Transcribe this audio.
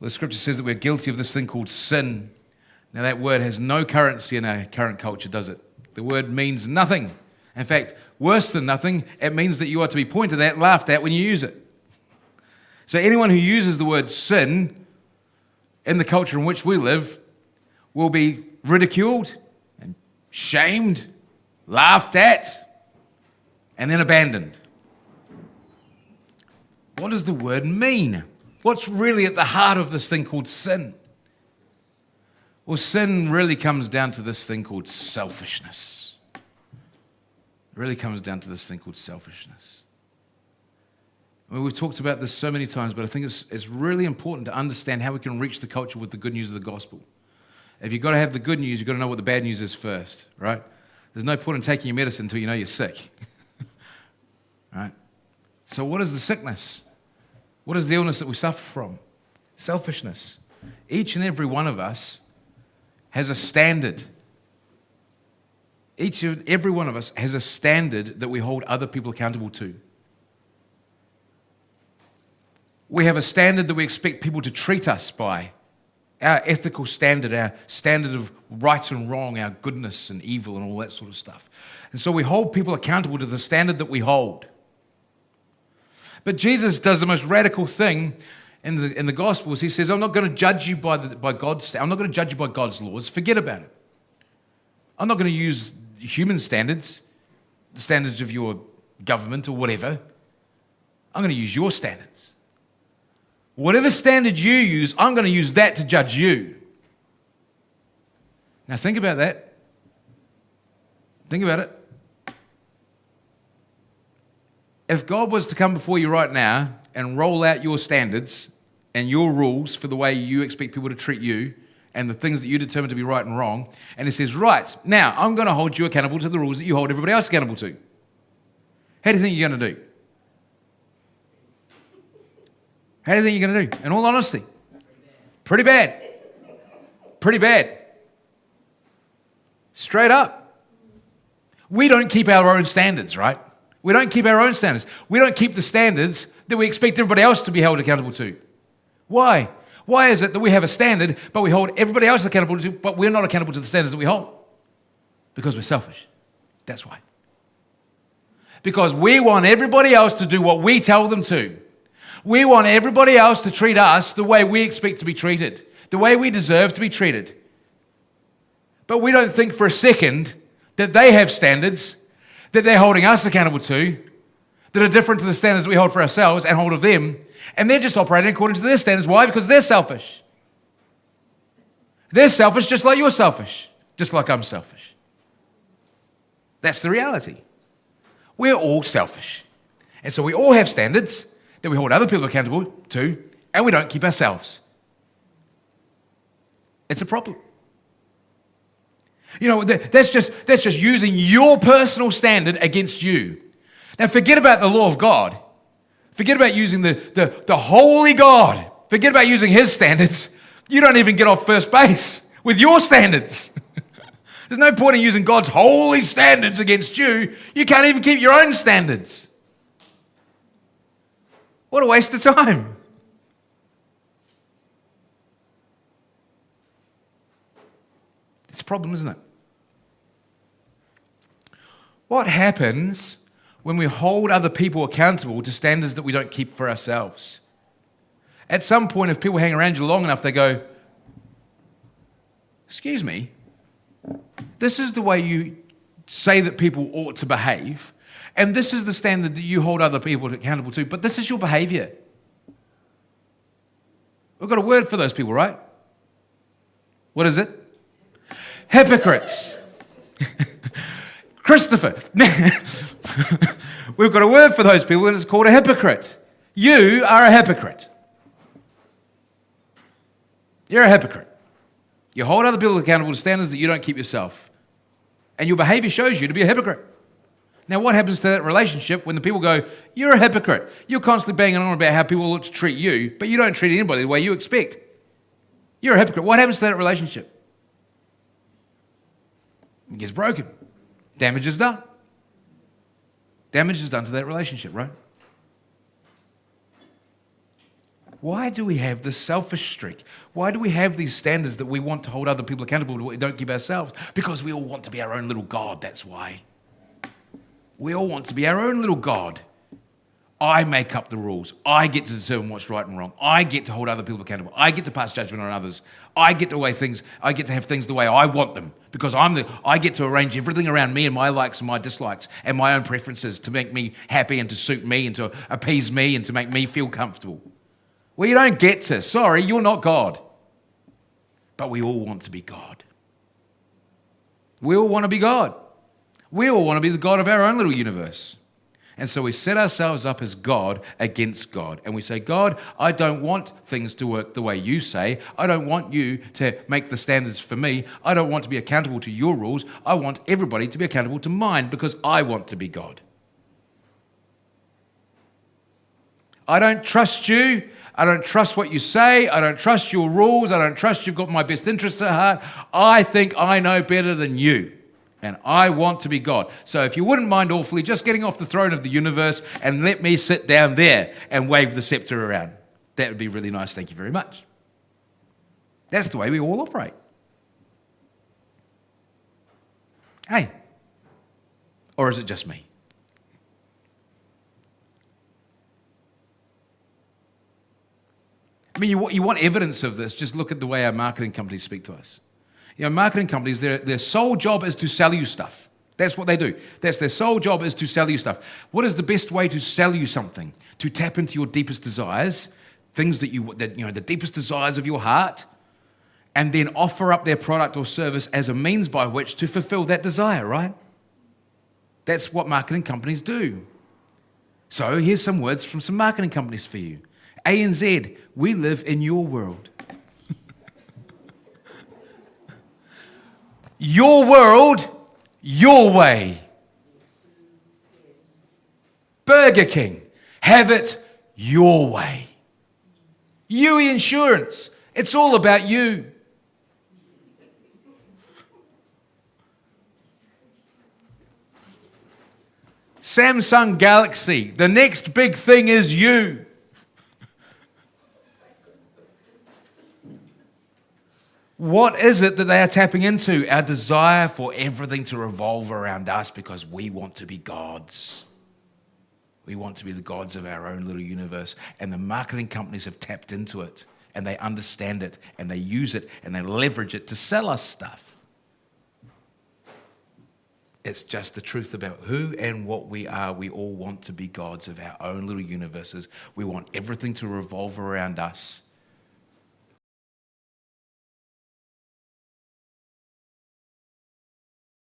Well, the scripture says that we're guilty of this thing called sin. Now, that word has no currency in our current culture, does it? The word means nothing. In fact, worse than nothing, it means that you are to be pointed at, laughed at when you use it. So anyone who uses the word sin in the culture in which we live will be ridiculed and shamed, laughed at, and then abandoned. What does the word mean? What's really at the heart of this thing called sin? Well, sin really comes down to this thing called selfishness. It really comes down to this thing called selfishness. I mean, we've talked about this so many times, but I think it's really important to understand how we can reach the culture with the good news of the gospel. If you've got to have the good news, you've got to know what the bad news is first, right? There's no point in taking your medicine until you know you're sick. Right? So what is the sickness? What is the illness that we suffer from? Selfishness. Each and every one of us has a standard. Each and every one of us has a standard that we hold other people accountable to. We have a standard that we expect people to treat us by. Our ethical standard, our standard of right and wrong, our goodness and evil and all that sort of stuff. And so we hold people accountable to the standard that we hold. But Jesus does the most radical thing in the Gospels. He says, I'm not going to judge you by God's. I'm not going to judge you by God's laws. Forget about it. I'm not going to use human standards, the standards of your government or whatever. I'm going to use your standards. Whatever standard you use, I'm going to use that to judge you. Now think about that. Think about it. If God was to come before you right now and roll out your standards and your rules for the way you expect people to treat you and the things that you determine to be right and wrong, and He says, right, now I'm going to hold you accountable to the rules that you hold everybody else accountable to. How do you think you're going to do? How do you think you're going to do? In all honesty, pretty bad. Pretty bad. Straight up. We don't keep our own standards, right? We don't keep our own standards. We don't keep the standards that we expect everybody else to be held accountable to. Why? Why is it that we have a standard, but we hold everybody else accountable to, but we're not accountable to the standards that we hold? Because we're selfish. That's why. Because we want everybody else to do what we tell them to. We want everybody else to treat us the way we expect to be treated, the way we deserve to be treated. But we don't think for a second that they have standards that they're holding us accountable to that are different to the standards that we hold for ourselves and hold of them, and they're just operating according to their standards. Why? Because they're selfish. They're selfish just like you're selfish, just like I'm selfish. That's the reality. We're all selfish. And so we all have standards that we hold other people accountable to, and we don't keep ourselves. It's a problem. You know, that's just using your personal standard against you. Now forget about the law of God. Forget about using the holy God. Forget about using His standards. You don't even get off first base with your standards. There's no point in using God's holy standards against you. You can't even keep your own standards. What a waste of time. It's a problem, isn't it? What happens when we hold other people accountable to standards that we don't keep for ourselves? At some point, if people hang around you long enough, they go, excuse me, this is the way you say that people ought to behave, and this is the standard that you hold other people accountable to, but this is your behavior. We've got a word for those people, right? What is it? Hypocrites. Kristopher. We've got a word for those people, and it's called a hypocrite. You are a hypocrite. You're a hypocrite. You hold other people accountable to standards that you don't keep yourself. And your behavior shows you to be a hypocrite. Now, what happens to that relationship when the people go, you're a hypocrite? You're constantly banging on about how people ought to treat you, but you don't treat anybody the way you expect. You're a hypocrite. What happens to that relationship? It gets broken. Damage is done. Damage is done to that relationship, right? Why do we have this selfish streak? Why do we have these standards that we want to hold other people accountable to what we don't keep ourselves? Because we all want to be our own little God, that's why. We all want to be our own little God. I make up the rules. I get to determine what's right and wrong. I get to hold other people accountable. I get to pass judgment on others. I get to have things the way I want them because I get to arrange everything around me and my likes and my dislikes and my own preferences to make me happy and to suit me and to appease me and to make me feel comfortable. Well, you don't get to. Sorry, you're not God. But we all want to be God. We all want to be God. We all want to be the God of our own little universe. And so we set ourselves up as God against God. And we say, God, I don't want things to work the way you say. I don't want you to make the standards for me. I don't want to be accountable to your rules. I want everybody to be accountable to mine because I want to be God. I don't trust you. I don't trust what you say. I don't trust your rules. I don't trust you've got my best interests at heart. I think I know better than you. And I want to be God. So if you wouldn't mind awfully just getting off the throne of the universe and let me sit down there and wave the scepter around. That would be really nice. Thank you very much. That's the way we all operate. Hey. Or is it just me? I mean, you want evidence of this, just look at the way our marketing companies speak to us. You know, marketing companies, their sole job is to sell you stuff. That's what they do. That's their sole job is to sell you stuff. What is the best way to sell you something? To tap into your deepest desires, things that the deepest desires of your heart, and then offer up their product or service as a means by which to fulfill that desire, right? That's what marketing companies do. So here's some words from some marketing companies for you. ANZ, we live in your world. Your world, your way. Burger King, have it your way. UE Insurance, it's all about you. Samsung Galaxy, the next big thing is you. What is it that they are tapping into? Our desire for everything to revolve around us because we want to be gods. We want to be the gods of our own little universe. And the marketing companies have tapped into it. And they understand it. And they use it. And they leverage it to sell us stuff. It's just the truth about who and what we are. We all want to be gods of our own little universes. We want everything to revolve around us.